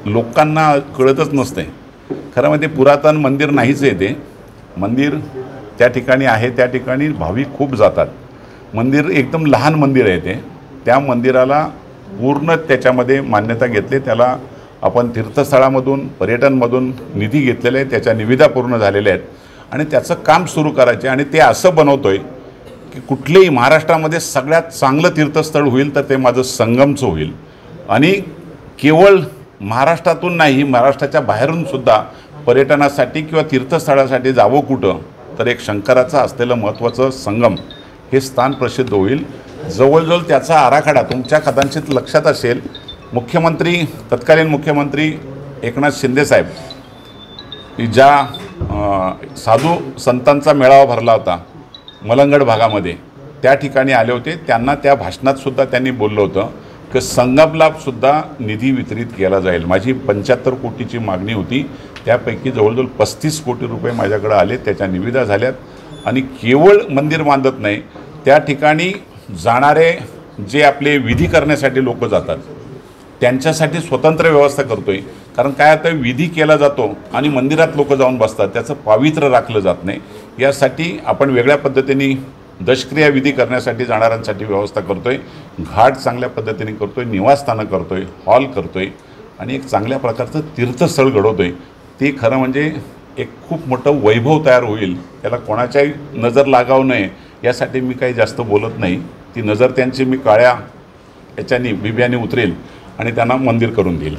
लोकांना कळतच नसते। खरं म्हणजे पुरातन मंदिर नाहीच आहे ते मंदिर त्या ठिकाणी आहे, त्या ठिकाणी भाविक खूप जातात। मंदिर एकदम लहान मंदिर आहे ते, त्या मंदिराला पूर्ण त्याच्यामध्ये मान्यता घेतली, त्याला आपण तीर्थस्थळामधून पर्यटनमधून निधी घेतलेला आहे, त्याच्या निविदा पूर्ण झालेल्या आहेत आणि त्याचं काम सुरू करायचे आणि ते असं बनवतोय की कुठलेही महाराष्ट्रामध्ये सगळ्यात चांगलं तीर्थस्थळ होईल तर ते माझं संगमचं होईल आणि केवळ महाराष्ट्रातून नाही, महाराष्ट्राच्या बाहेरून सुद्धा पर्यटनासाठी किंवा तीर्थस्थळासाठी जावं कुठं तर एक शंकराचं असलेलं महत्त्वाचं संगम हे स्थान प्रसिद्ध होईल। जवळजवळ त्याचा आराखडा तुमच्या कदाचित लक्षात असेल, मुख्यमंत्री तत्कालीन मुख्यमंत्री एकनाथ शिंदे साहेब ज्या साधू संतांचा मेळावा भरला होता मलंगड भागामध्ये, त्या ठिकाणी आले होते। त्यांना त्या भाषणात सुद्धा त्यांनी बोललं होतं की संगमला सुद्धा निधी वितरित केला जाईल। माझी 75 कोटीची मागणी होती, त्यापैकी जवळजवळ 35 कोटी रुपये माझ्याकडे आले, त्याच्या निविदा झाल्यात आणि केवळ मंदिर बांधत नाही, त्या ठिकाणी जाणारे जे आपले विधी करण्यासाठी लोक जातात त्यांच्यासाठी स्वतंत्र व्यवस्था करतोय। कारण काय आता विधी केला जातो आणि मंदिरात लोक जाऊन बसतात, त्याचं पावित्र्य राखलं जात नाही। यासाठी आपण वेगळ्या पद्धतीने दशक्रिया विधी करण्यासाठी जाणाऱ्यांसाठी व्यवस्था करतोय, घाट चांगल्या पद्धतीने करतोय, निवासस्थानं करतोय, हॉल करतोय आणि एक चांगल्या प्रकारचं तीर्थस्थळ घडवतोय। ते खरं म्हणजे एक खूप मोठं वैभव तयार होईल, त्याला कोणाच्याही नजर लागावू नये यासाठी मी काही जास्त बोलत नाही। ती नजर त्यांची मी काळ्या याच्यानी बिब्याने उतरेल आणि त्यांना मंदिर करून देईल।